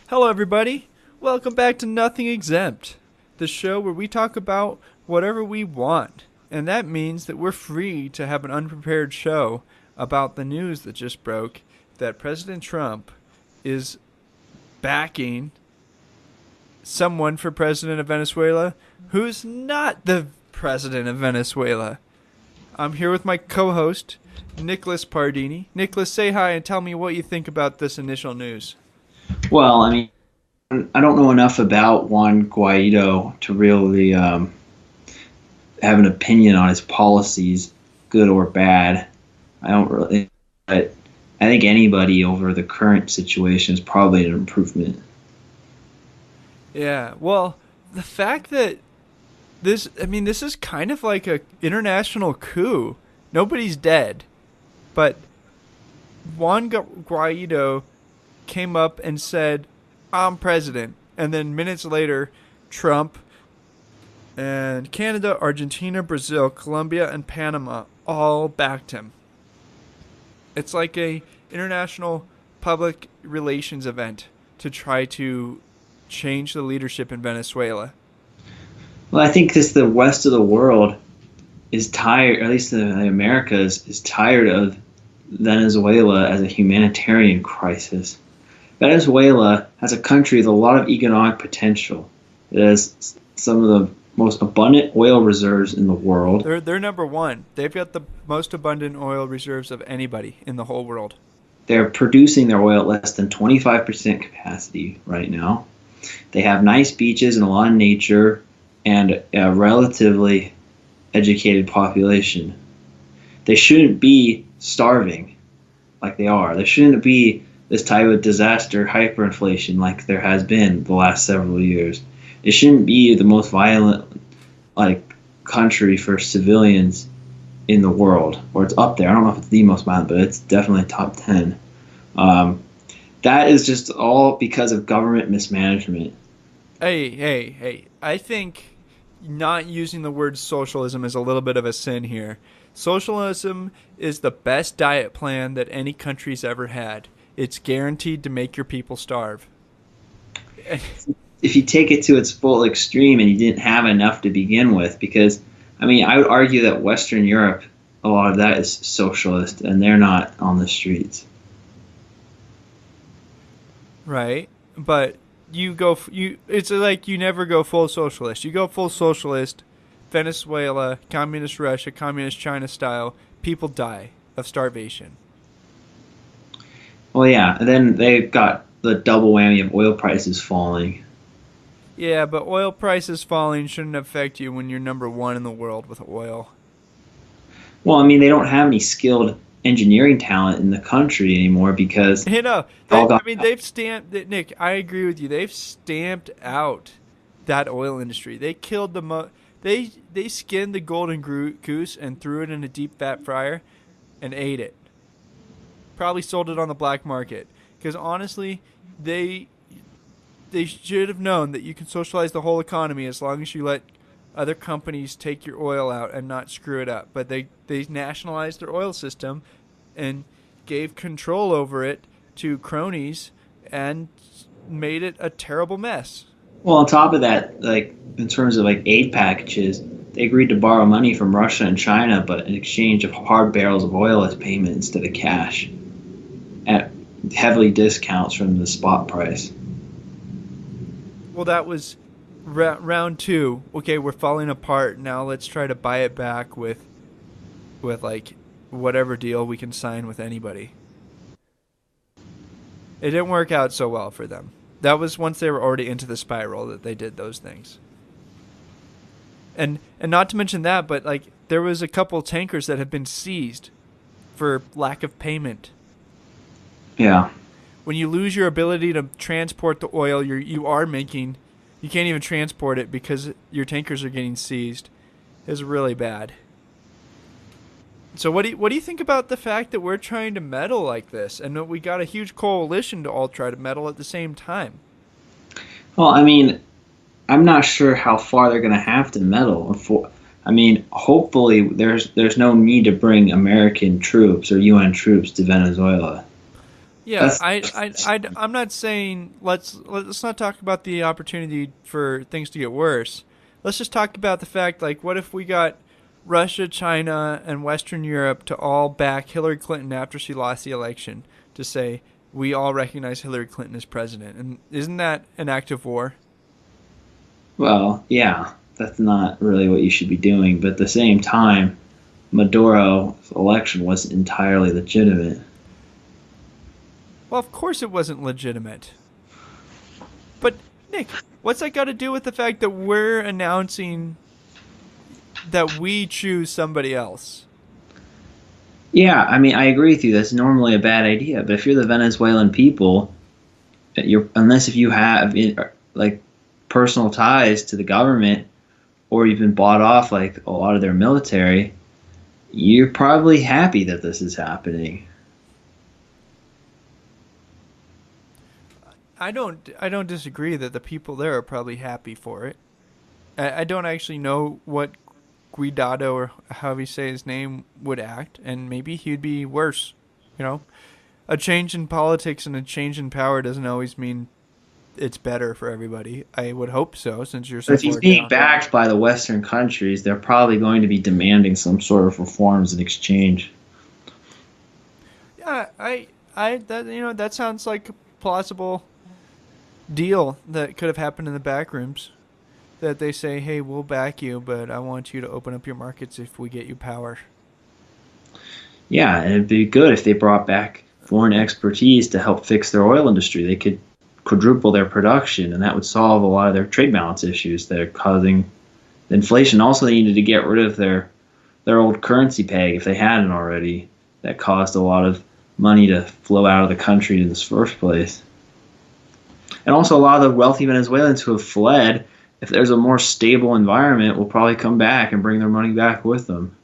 Hello, everybody. Welcome back to Nothing Exempt, the show where we talk about whatever we want. And that means that we're free to have an unprepared show about the news that just broke that President Trump is backing someone for president of Venezuela who's not the president of Venezuela. I'm here with my co-host, Nicholas Pardini. Nicholas, say hi and tell me what you think about this initial news. Well, I mean, I don't know enough about Juan Guaido to really have an opinion on his policies, good or bad. I don't really, but I think anybody over the current situation is probably an improvement. Yeah, well, the fact that this is kind of like a international coup. Nobody's dead, but Juan Guaido came up and said, "I'm president," and then minutes later, Trump and Canada, Argentina, Brazil, Colombia, and Panama all backed him. It's like a international public relations event to try to change the leadership in Venezuela. Well, I think because the rest of the world is tired, or at least the Americas, is tired of Venezuela as a humanitarian crisis. Venezuela has a country with a lot of economic potential. It has some of the most abundant oil reserves in the world. They're number one. They've got the most abundant oil reserves of anybody in the whole world. They're producing their oil at less than 25% capacity right now. They have nice beaches and a lot of nature and a relatively educated population. They shouldn't be starving like they are. There shouldn't be this type of disaster hyperinflation like there has been the last several years. It shouldn't be the most violent country for civilians in the world, or it's up there. I don't know if it's the most violent, but it's definitely top 10. That is just all because of government mismanagement. Hey. I think not using the word socialism is a little bit of a sin here. Socialism is the best diet plan that any country's ever had. It's guaranteed to make your people starve. If you take it to its full extreme and you didn't have enough to begin with, because, I mean, I would argue that Western Europe, a lot of that is socialist, and they're not on the streets. Right, but it's like you never go full socialist. You go full socialist, Venezuela, communist Russia, communist China style, people die of starvation. Well, yeah, and then they've got the double whammy of oil prices falling. Yeah, but oil prices falling shouldn't affect you when you're number one in the world with oil. Well, I mean, they don't have any skilled engineering talent in the country anymore because they've stamped Nick. I agree with you. They've stamped out that oil industry. They killed they skinned the golden goose and threw it in a deep fat fryer and ate it. Probably sold it on the black market because honestly, they should have known that you can socialize the whole economy as long as you let other companies take your oil out and not screw it up. But they nationalized their oil system and gave control over it to cronies and made it a terrible mess. Well, on top of that, in terms of aid packages, they agreed to borrow money from Russia and China, but in exchange of hard barrels of oil as payment instead of cash, at heavily discounts from the spot price. Well, that was round two. Okay, we're falling apart. Now let's try to buy it back with whatever deal we can sign with anybody. It didn't work out so well for them. That was once they were already into the spiral that they did those things. And not to mention that, but there was a couple tankers that have been seized for lack of payment. Yeah. When you lose your ability to transport the oil, you can't even transport it because your tankers are getting seized. It's really bad. So what do you think about the fact that we're trying to meddle like this, and that we got a huge coalition to all try to meddle at the same time? Well, I mean, I'm not sure how far they're going to have to meddle. I mean, hopefully there's no need to bring American troops or UN troops to Venezuela. Yeah, I'm not saying let's not talk about the opportunity for things to get worse. Let's just talk about the fact, like, what if we got Russia, China, and Western Europe to all back Hillary Clinton after she lost the election to say we all recognize Hillary Clinton as president, and isn't that an act of war? Well, yeah, that's not really what you should be doing. But at the same time, Maduro's election wasn't entirely legitimate. Well, of course it wasn't legitimate. But Nick, what's that got to do with the fact that we're announcing that we choose somebody else? Yeah, I mean, I agree with you. That's normally a bad idea. But if you're the Venezuelan people, unless if you have like personal ties to the government, or you've been bought off like a lot of their military, you're probably happy that this is happening. I don't disagree that the people there are probably happy for it. I don't actually know what Guidado, or however you say his name, would act, and maybe he'd be worse. You know, a change in politics and a change in power doesn't always mean it's better for everybody. I would hope so, since you're so But if he's far being down. backed by the Western countries, they're probably going to be demanding some sort of reforms in exchange. Yeah, that that sounds like a plausible deal that could have happened in the back rooms. That they say, hey, we'll back you, but I want you to open up your markets if we get you power. Yeah, and it'd be good if they brought back foreign expertise to help fix their oil industry. They could quadruple their production, and that would solve a lot of their trade balance issues that are causing inflation. Also, they needed to get rid of their old currency peg if they hadn't already. That caused a lot of money to flow out of the country in this first place. And also, a lot of the wealthy Venezuelans who have fled, if there's a more stable environment, will probably come back and bring their money back with them.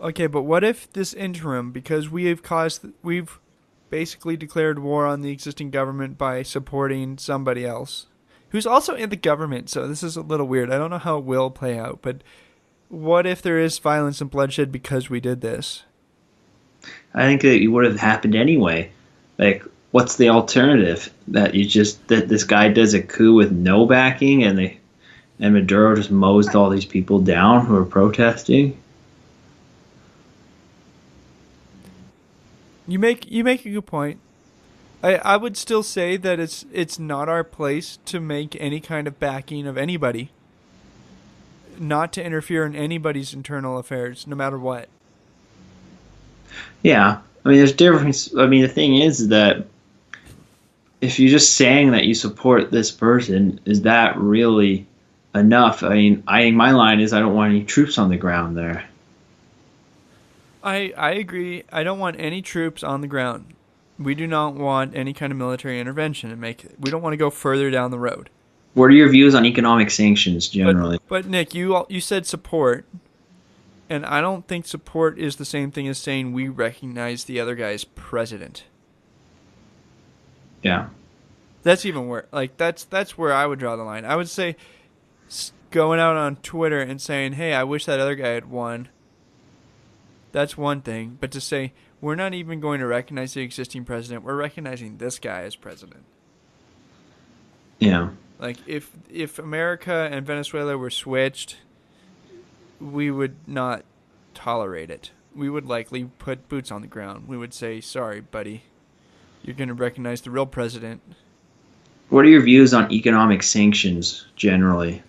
Okay, but what if this interim, because we've basically declared war on the existing government by supporting somebody else, who's also in the government, so this is a little weird. I don't know how it will play out, but what if there is violence and bloodshed because we did this? I think that it would have happened anyway. Like, what's the alternative? That this guy does a coup with no backing, and Maduro just mows all these people down who are protesting? You make a good point. I would still say that it's not our place to make any kind of backing of anybody. Not to interfere in anybody's internal affairs, no matter what. Yeah. I mean, there's difference. I mean, the thing is that if you're just saying that you support this person, is that really enough? I mean, I think my line is I don't want any troops on the ground there. I agree. I don't want any troops on the ground. We do not want any kind of military intervention we don't want to go further down the road. What are your views on economic sanctions generally? But Nick, you said support, and I don't think support is the same thing as saying we recognize the other guy as president. Yeah. That's even worse. Like that's where I would draw the line. I would say going out on Twitter and saying, "Hey, I wish that other guy had won." That's one thing, but to say we're not even going to recognize the existing president, we're recognizing this guy as president. Yeah. Like if America and Venezuela were switched, we would not tolerate it. We would likely put boots on the ground. We would say, "Sorry, buddy. You're going to recognize the real president." What are your views on economic sanctions generally?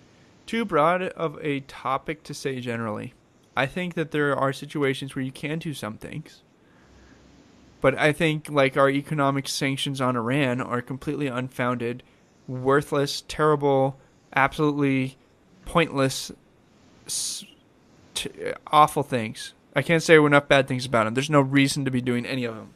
Too broad of a topic to say generally. I think that there are situations where you can do some things. But I think like our economic sanctions on Iran are completely unfounded, worthless, terrible, absolutely pointless, awful things. I can't say enough bad things about them. There's no reason to be doing any of them.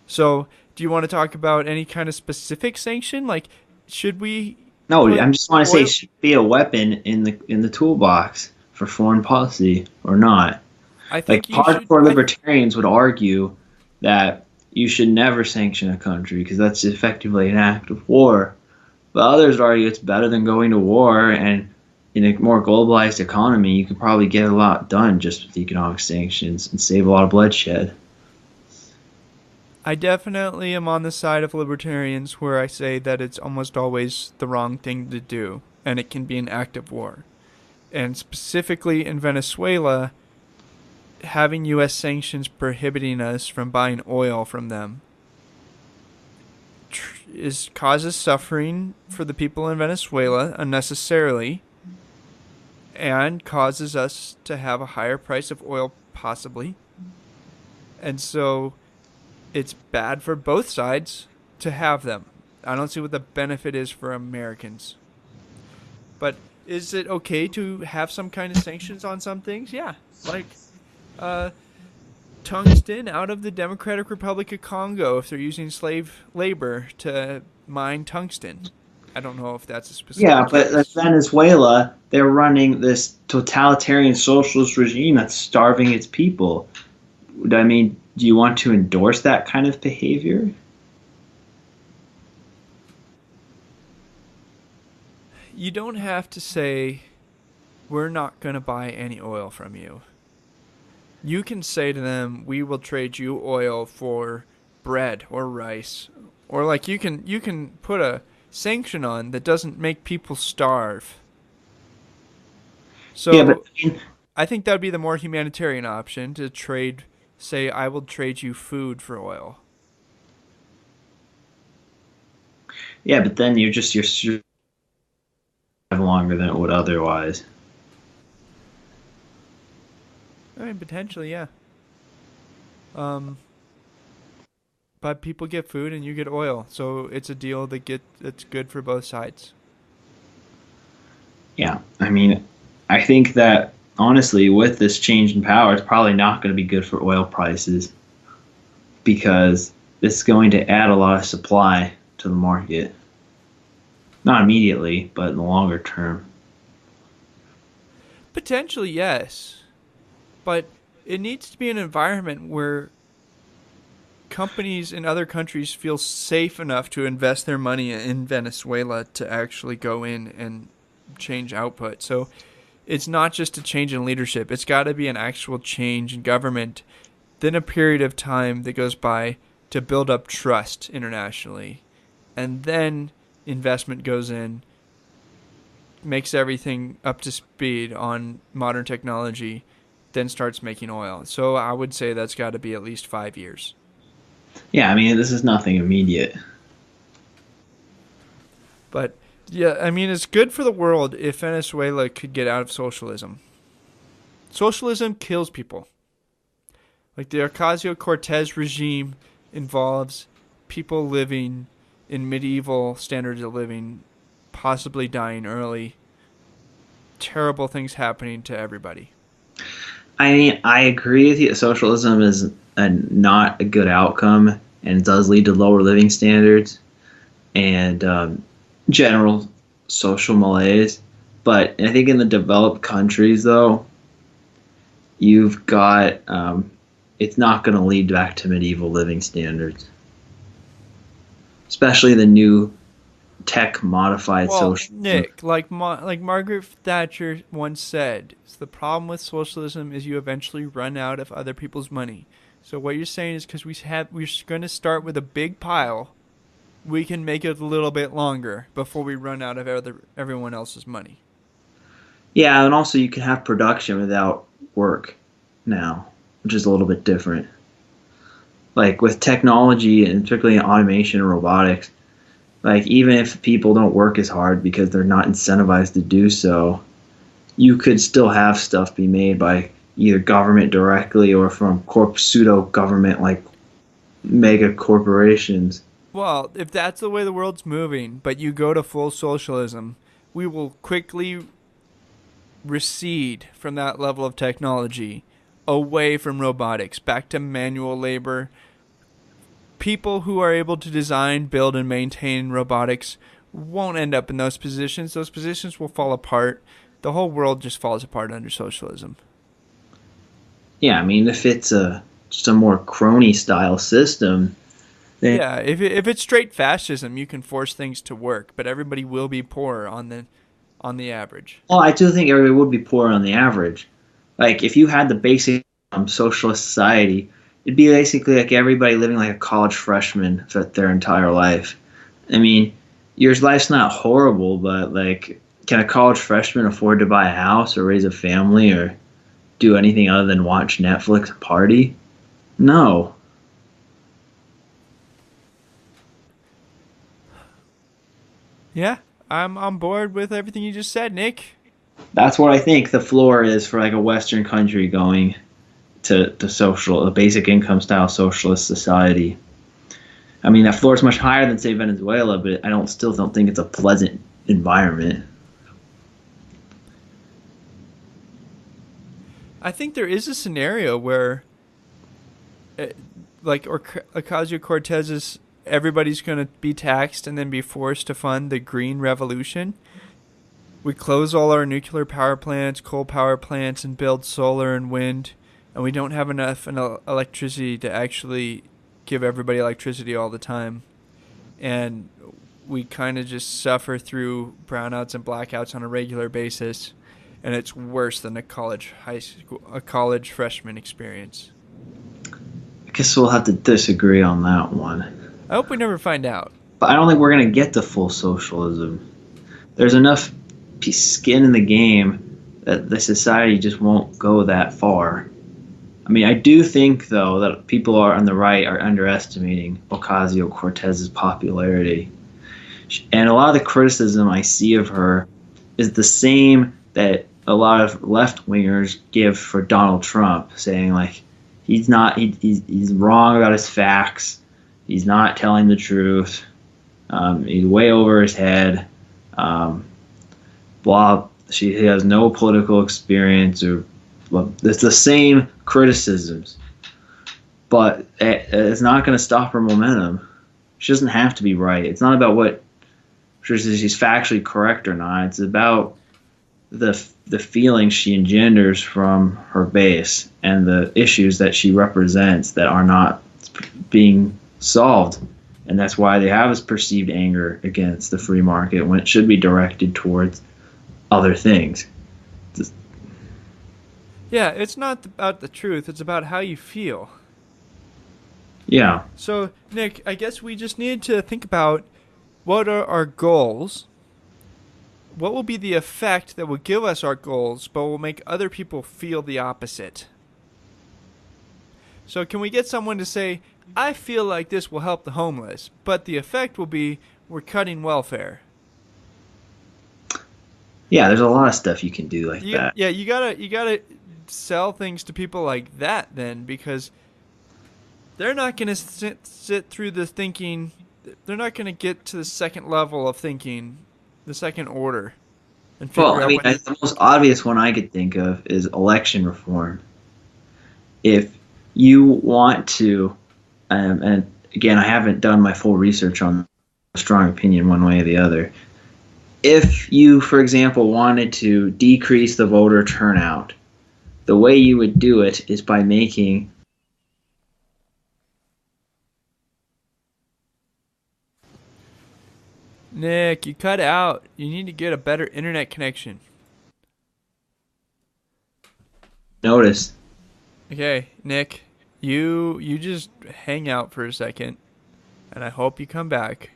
So, do you want to talk about any kind of specific sanction? Like, should we? No, I just want to say, should it be a weapon in the toolbox for foreign policy or not? I think hardcore libertarians would argue that you should never sanction a country because that's effectively an act of war. But others argue it's better than going to war and in a more globalized economy, you could probably get a lot done just with economic sanctions and save a lot of bloodshed. I definitely am on the side of libertarians where I say that it's almost always the wrong thing to do, and it can be an act of war. And specifically in Venezuela, having U.S. sanctions prohibiting us from buying oil from them causes suffering for the people in Venezuela unnecessarily, and causes us to have a higher price of oil possibly. And so it's bad for both sides to have them. I don't see what the benefit is for Americans. But is it okay to have some kind of sanctions on some things? Yeah. Like uh, tungsten out of the Democratic Republic of Congo if they're using slave labor to mine tungsten. I don't know if that's a specific Yeah, but case. Venezuela, they're running this totalitarian socialist regime that's starving its people. I mean, do you want to endorse that kind of behavior? You don't have to say, we're not going to buy any oil from you. You can say to them, we will trade you oil for bread or rice. Or like you can put a sanction on that doesn't make people starve. Yeah, but So I think that would be the more humanitarian option to trade, say, I will trade you food for oil. yeah, but then you're surviving longer than it would otherwise. I mean, potentially, yeah. Um, but people get food and you get oil, so it's a deal that's good for both sides. Yeah, I mean, I think that honestly, with this change in power, it's probably not going to be good for oil prices because it's going to add a lot of supply to the market. Not immediately, but in the longer term. Potentially, yes, but it needs to be an environment where companies in other countries feel safe enough to invest their money in Venezuela to actually go in and change output. So it's not just a change in leadership, it's got to be an actual change in government, then a period of time that goes by to build up trust internationally. And then investment goes in, makes everything up to speed on modern technology, then starts making oil. So I would say that's got to be at least 5 years. Yeah, I mean, this is nothing immediate. But yeah, I mean, it's good for the world if Venezuela could get out of socialism. Socialism kills people. Like the Ocasio Cortez regime involves people living in medieval standards of living, possibly dying early, terrible things happening to everybody. I mean, I agree with you. Socialism is not a good outcome and does lead to lower living standards and general social malaise. But I think in the developed countries, though, you've got it's not going to lead back to medieval living standards, especially the new tech modified Well, socialism. Nick, like Margaret Thatcher once said, the problem with socialism is you eventually run out of other people's money. So what you're saying is because we're going to start with a big pile, we can make it a little bit longer before we run out of everyone else's money. Yeah, and also you can have production without work now, which is a little bit different. Like with technology and particularly in automation and robotics, like even if people don't work as hard because they're not incentivized to do so, you could still have stuff be made by either government directly or from pseudo government like mega corporations. Well, if that's the way the world's moving, but you go to full socialism, we will quickly recede from that level of technology away from robotics, back to manual labor. People who are able to design, build, and maintain robotics won't end up in those positions. Those positions will fall apart. The whole world just falls apart under socialism. Yeah, I mean if it's a just a more crony style system, then Yeah, if it's straight fascism, you can force things to work, but everybody will be poor on the on the average. Well, I do think everybody would be poor on the average. Like if you had the basic socialist society, it'd be basically like everybody living like a college freshman for their entire life. I mean, your life's not horrible, but like, can a college freshman afford to buy a house or raise a family or do anything other than watch Netflix and party? No. Yeah, I'm on board with everything you just said, Nick. That's what I think the floor is for like a Western country going to social, a basic income style socialist society. I mean, that floor is much higher than say Venezuela, but I don't still don't think it's a pleasant environment. I think there is a scenario where, uh, like Ocasio Cortez's, everybody's going to be taxed and then be forced to fund the green revolution. We close all our nuclear power plants, coal power plants, and build solar and wind, and we don't have enough electricity to actually give everybody electricity all the time. And we kind of just suffer through brownouts and blackouts on a regular basis, and it's worse than a college freshman experience. I guess we'll have to disagree on that one. I hope we never find out. But I don't think we're going to get to full socialism. There's enough skin in the game that the society just won't go that far. I mean, I do think, though, that people on the right are underestimating Ocasio Cortez's popularity. And a lot of the criticism I see of her is the same that a lot of left-wingers give for Donald Trump, saying, like, he's wrong about his facts, he's not telling the truth, he's way over his head, blah, he has no political experience, or well, it's the same criticisms, but it's not going to stop her momentum. She doesn't have to be right. It's not about what she's factually correct or not. It's about the feelings she engenders from her base and the issues that she represents that are not being solved. And that's why they have this perceived anger against the free market when it should be directed towards other things. Yeah, it's not about the truth, it's about how you feel. Yeah. So, Nick, I guess we just need to think about what are our goals, what will be the effect that will give us our goals, but will make other people feel the opposite. So can we get someone to say, I feel like this will help the homeless, but the effect will be we're cutting welfare. Yeah, there's a lot of stuff you can do like that. Yeah, you gotta sell things to people like that then, because they're not gonna sit through the thinking. They're not gonna get to the second level of thinking, the second order, and figure Well, I out mean, what the most obvious one I could think of is election reform. If you want to, and again, I haven't done my full research on a strong opinion one way or the other. If you, for example, wanted to decrease the voter turnout, the way you would do it is by making Nick, you cut out. You need to get a better internet connection. notice. Okay, Nick, you just hang out for a second, and I hope you come back,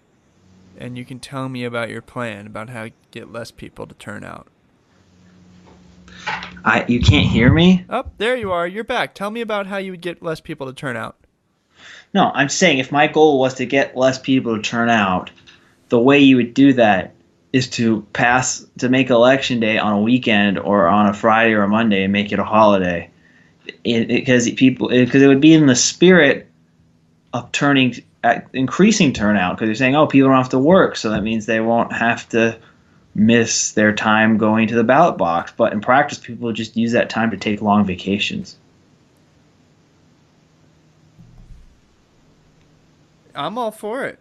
and you can tell me about your plan about how to get less people to turn out. You can't hear me? Oh, there you are. You're back. Tell me about how you would get less people to turn out. No, I'm saying if my goal was to get less people to turn out, the way you would do that is to make election day on a weekend or on a Friday or a Monday and make it a holiday. Because it would be in the spirit of increasing turnout, because you're saying, oh, people don't have to work, so that means they won't have to miss their time going to the ballot box. But in practice, people just use that time to take long vacations. I'm all for it.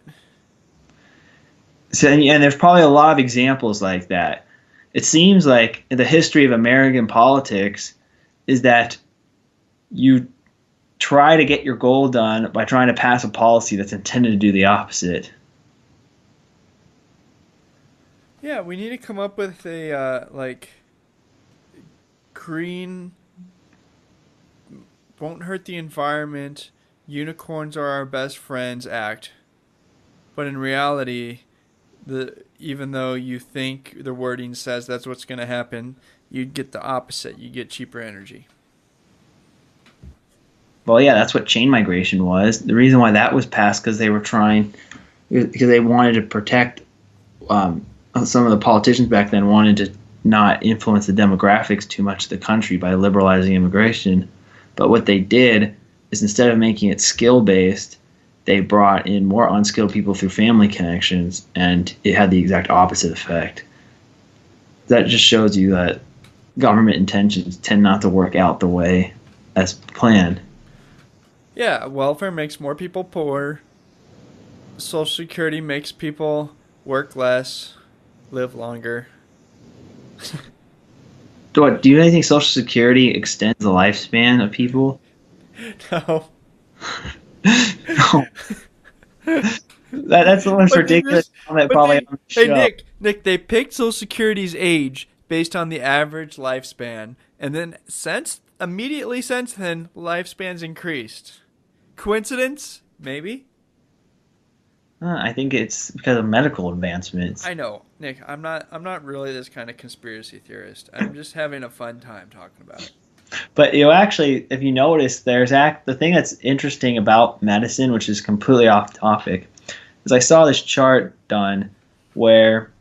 So, and there's probably a lot of examples like that. It seems like the history of American politics is that you try to get your goal done by trying to pass a policy that's intended to do the opposite. Yeah, we need to come up with a like green, won't hurt the environment, unicorns are our best friends act. But in reality, the even though you think the wording says that's what's going to happen, you get the opposite. You get cheaper energy. Well, yeah, that's what chain migration was. The reason why that was passed because they wanted to protect some of the politicians back then wanted to not influence the demographics too much of the country by liberalizing immigration. But what they did is instead of making it skill based, they brought in more unskilled people through family connections, and it had the exact opposite effect. That just shows you that government intentions tend not to work out the way as planned. Yeah, welfare makes more people poor. Social Security makes people work less, live longer. Do you think Social Security extends the lifespan of people? No. No. That's the most But they ridiculous just, comment but probably they, on the hey show. Nick, they picked Social Security's age based on the average lifespan, and then immediately since then, lifespans increased. Coincidence? Maybe. I think it's because of medical advancements. I know, Nick. I'm not really this kind of conspiracy theorist. I'm just having a fun time talking about it. But actually, if you notice, the thing that's interesting about medicine, which is completely off topic, is I saw this chart done where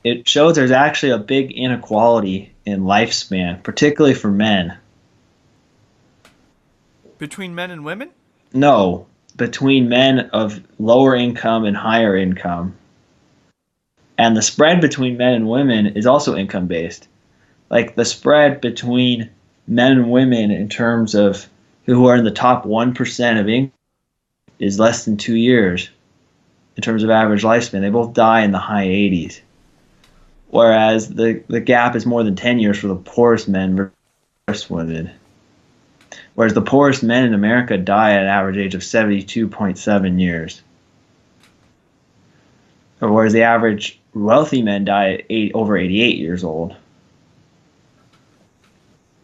it shows there's actually a big inequality in lifespan, particularly for men. Between men and women? No, between men of lower income and higher income. And the spread between men and women is also income based. Like the spread between men and women in terms of who are in the top 1% of income is less than 2 years in terms of average lifespan. They both die in the high 80s. Whereas the gap is more than 10 years for the poorest men versus the poorest women. Whereas the poorest men in America die at an average age of 72.7 years. Whereas the average wealthy men die at over 88 years old.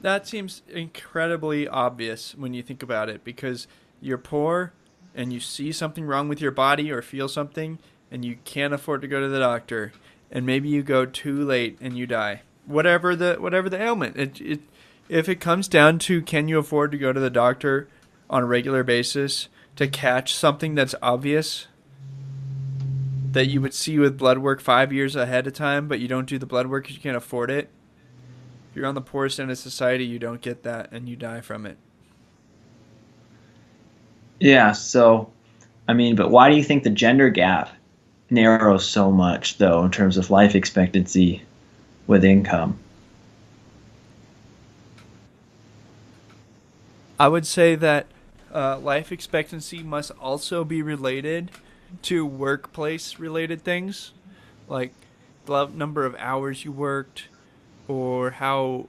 That seems incredibly obvious when you think about it because you're poor and you see something wrong with your body or feel something and you can't afford to go to the doctor and maybe you go too late and you die. Whatever the ailment. If it comes down to can you afford to go to the doctor on a regular basis to catch something that's obvious that you would see with blood work 5 years ahead of time, but you don't do the blood work because you can't afford it. If you're on the poorest end of society, you don't get that and you die from it. Yeah, so, but why do you think the gender gap narrows so much, though, in terms of life expectancy with income? I would say that life expectancy must also be related to workplace related things like the number of hours you worked or how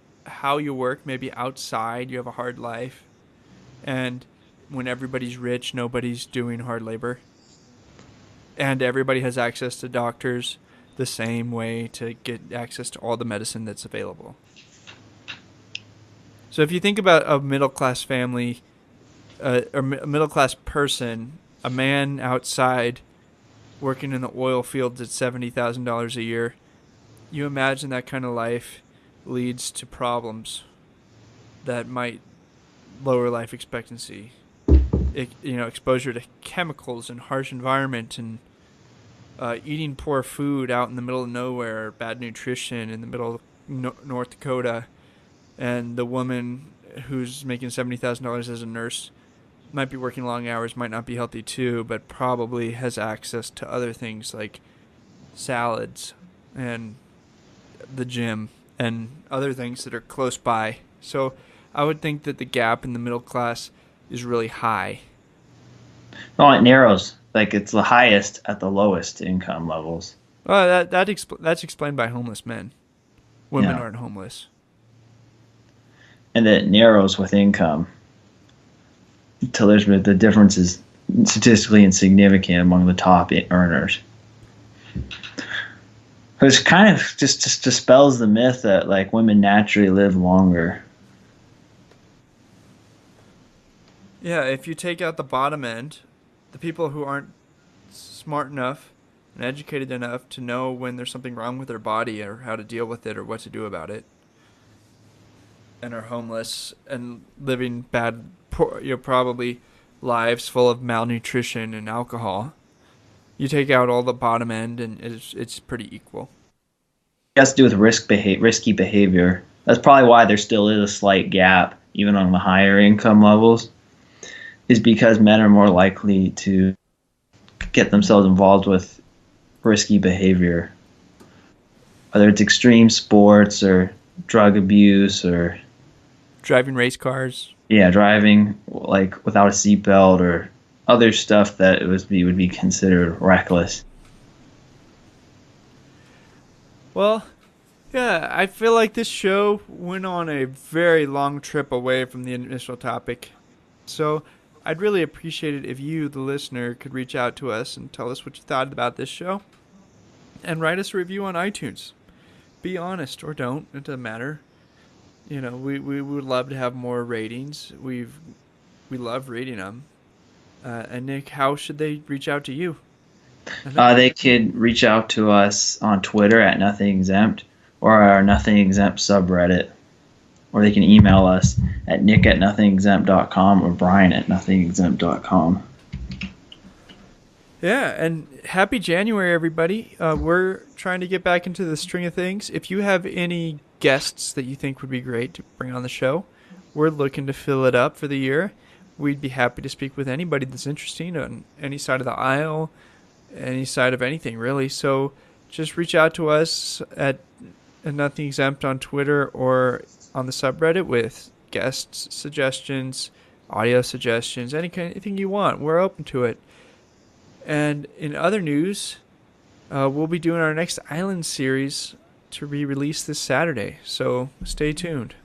you work, maybe outside you have a hard life, and when everybody's rich nobody's doing hard labor and everybody has access to doctors the same way to get access to all the medicine that's available. So if you think about a middle class family, or a middle class person, a man outside working in the oil fields at $70,000 a year, you imagine that kind of life leads to problems that might lower life expectancy. Exposure to chemicals and harsh environment and eating poor food out in the middle of nowhere, bad nutrition in the middle of North Dakota, and the woman who's making $70,000 as a nurse might be working long hours, might not be healthy too, but probably has access to other things like salads and the gym and other things that are close by. So I would think that the gap in the middle class is really high. No, it narrows. Like it's the highest at the lowest income levels. That's explained by homeless men. Women Yeah. aren't homeless. And it narrows with income. The difference is statistically insignificant among the top earners. Which kind of just dispels the myth that like women naturally live longer. Yeah, if you take out the bottom end, the people who aren't smart enough and educated enough to know when there's something wrong with their body or how to deal with it or what to do about it, and are homeless and living bad, poor, probably lives full of malnutrition and alcohol. You take out all the bottom end, and it's pretty equal. It has to do with risky behavior. That's probably why there still is a slight gap, even on the higher income levels, is because men are more likely to get themselves involved with risky behavior, whether it's extreme sports or drug abuse or Driving race cars. driving like without a seatbelt or other stuff that would be considered reckless. Well, yeah, I feel like this show went on a very long trip away from the initial topic. So I'd really appreciate it if you, the listener, could reach out to us and tell us what you thought about this show and write us a review on iTunes. Be honest or don't, it doesn't matter. We would love to have more ratings. We love reading them. And Nick, how should they reach out to you? They could reach out to us on Twitter at Nothing Exempt or our Nothing Exempt subreddit. Or they can email us at nick@nothingexempt.com or brian@nothingexempt.com. Yeah, and happy January, everybody. We're trying to get back into the string of things. If you have any guests that you think would be great to bring on the show, we're looking to fill it up for the year. We'd be happy to speak with anybody that's interesting on any side of the aisle, any side of anything, really. So just reach out to us at Nothing Exempt on Twitter or on the subreddit with guest suggestions, audio suggestions, anything you want. We're open to it. And in other news, we'll be doing our next Island series to be released this Saturday. So stay tuned.